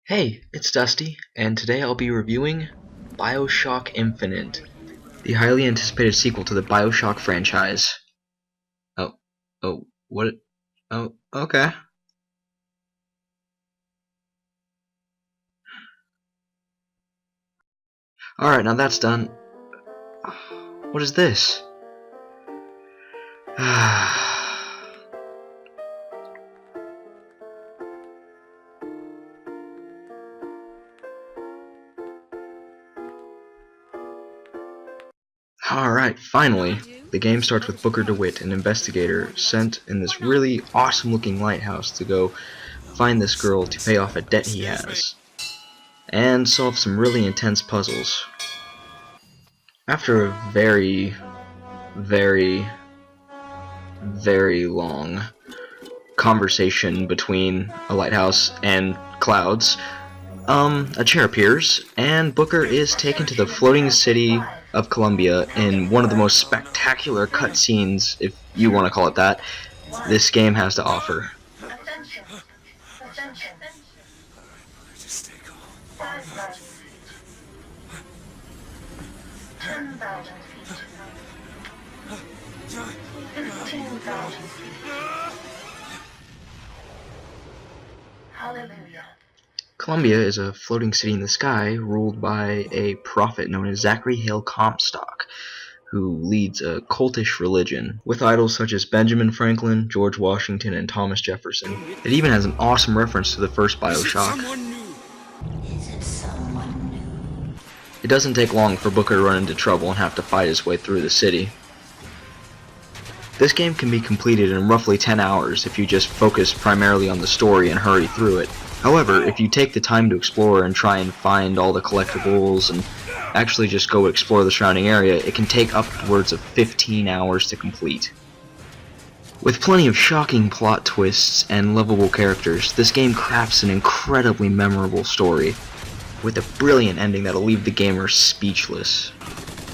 Hey, it's Dusty, and today I'll be reviewing Bioshock Infinite, the highly anticipated sequel to the Bioshock franchise. What? Oh, okay. Alright, now that's done. What is this? Alright, finally. The game starts with Booker DeWitt, an investigator sent in this really awesome looking lighthouse to go find this girl to pay off a debt he has, and solve some really intense puzzles. After a very long conversation between a lighthouse and clouds, a chair appears, and Booker is taken to the floating city of Columbia in one of the most spectacular cutscenes, if you want to call it that, this game has to offer. Attention. Attention. Just take off. 5,000 feet. 10,000 feet. 15,000 feet. Hallelujah. Columbia is a floating city in the sky ruled by a prophet known as Zachary Hale Comstock, who leads a cultish religion, with idols such as Benjamin Franklin, George Washington, and Thomas Jefferson. It even has an awesome reference to the first Bioshock. Is it someone new? It doesn't take long for Booker to run into trouble and have to fight his way through the city. This game can be completed in roughly 10 hours if you just focus primarily on the story and hurry through it. However, if you take the time to explore and try and find all the collectibles and actually just go explore the surrounding area, it can take upwards of 15 hours to complete. With plenty of shocking plot twists and lovable characters, this game crafts an incredibly memorable story, with a brilliant ending that'll leave the gamer speechless.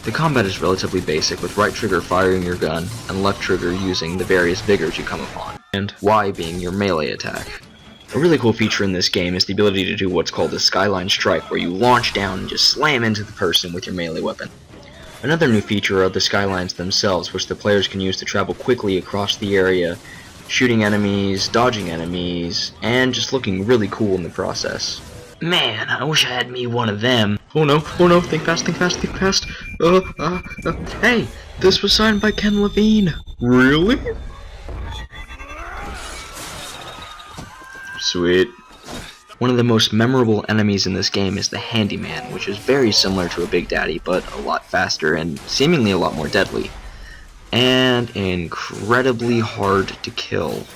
The combat is relatively basic, with right trigger firing your gun, and left trigger using the various vigors you come upon, and Y being your melee attack. A really cool feature in this game is the ability to do what's called a skyline strike, where you launch down and just slam into the person with your melee weapon. Another new feature are the skylines themselves, which the players can use to travel quickly across the area, shooting enemies, dodging enemies, and just looking really cool in the process. Man, I wish I had me one of them. Oh no, think fast, think fast, think fast. Hey, this was signed by Ken Levine. Really? Sweet. One of the most memorable enemies in this game is the Handyman, which is very similar to a Big Daddy, but a lot faster and seemingly a lot more deadly. And incredibly hard to kill.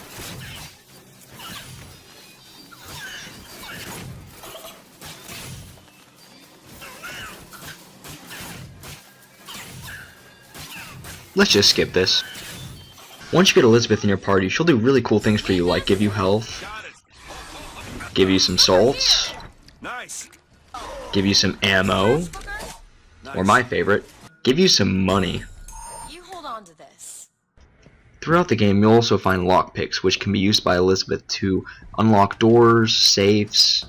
Let's just skip this. Once you get Elizabeth in your party, she'll do really cool things for you, like give you health, give you some salts, give you some ammo, or my favorite, give you some money. You hold on to this. Throughout the game, you'll also find lockpicks, which can be used by Elizabeth to unlock doors, safes,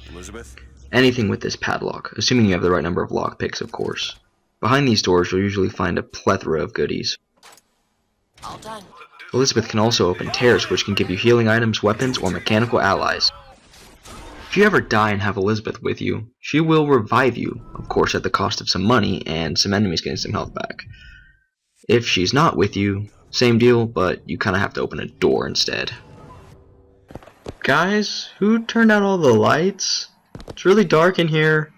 anything with this padlock, assuming you have the right number of lockpicks, of course. Behind these doors, you'll usually find a plethora of goodies. All done. Elizabeth can also open tears, which can give you healing items, weapons, or mechanical allies. If you ever die and have Elizabeth with you, she will revive you, of course at the cost of some money and some enemies getting some health back. If she's not with you, same deal, but you kinda have to open a door instead. Guys, who turned out all the lights? It's really dark in here.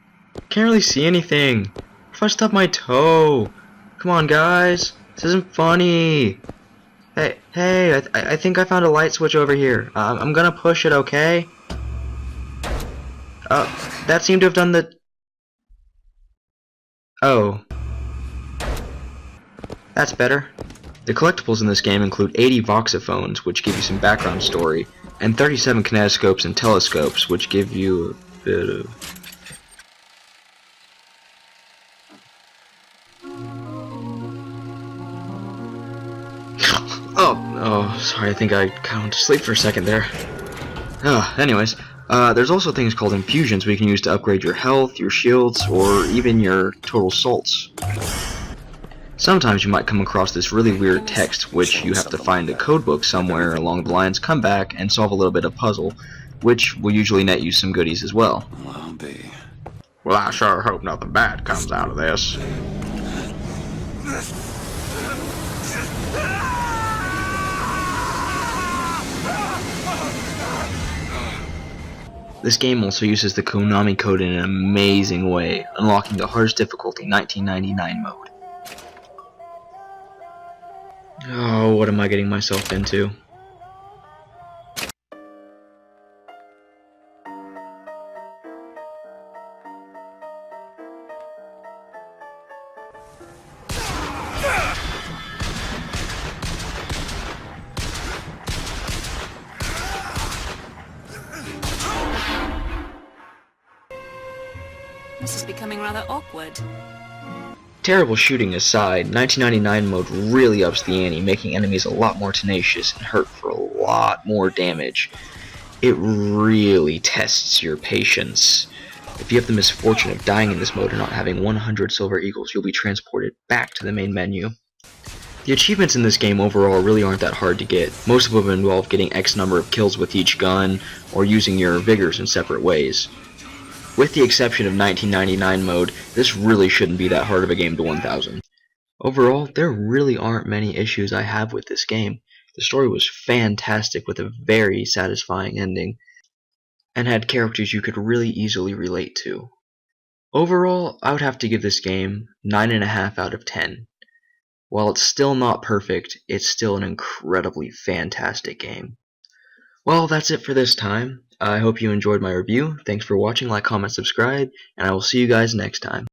Can't really see anything. What if I stub my toe? Come on guys, this isn't funny. Hey, I think I found a light switch over here. I'm gonna push it, okay? That seemed to have done the... Oh. That's better. The collectibles in this game include 80 voxophones, which give you some background story, and 37 kinetoscopes and telescopes, which give you a bit of... Oh, sorry, I think I kind of went to sleep for a second there. Anyways, There's also things called infusions we can use to upgrade your health, your shields, or even your total salts. Sometimes you might come across this really weird text which you have to find a codebook somewhere along the lines, come back, and solve a little bit of puzzle, which will usually net you some goodies as well. Well, I'll be. Well, I sure hope nothing bad comes out of this. This game also uses the Konami code in an amazing way, unlocking the hardest difficulty 1999 mode. Oh, what am I getting myself into? This is becoming rather awkward. Terrible shooting aside, 1999 mode really ups the ante, making enemies a lot more tenacious and hurt for a lot more damage. It really tests your patience. If you have the misfortune of dying in this mode and not having 100 silver eagles, you'll be transported back to the main menu. The achievements in this game overall really aren't that hard to get. Most of them involve getting X number of kills with each gun, or using your vigors in separate ways. With the exception of 1999 mode, this really shouldn't be that hard of a game to 1000. Overall, there really aren't many issues I have with this game. The story was fantastic with a very satisfying ending, and had characters you could really easily relate to. Overall, I would have to give this game 9.5 out of 10. While it's still not perfect, it's still an incredibly fantastic game. Well, that's it for this time. I hope you enjoyed my review. Thanks for watching, like, comment, subscribe, and I will see you guys next time.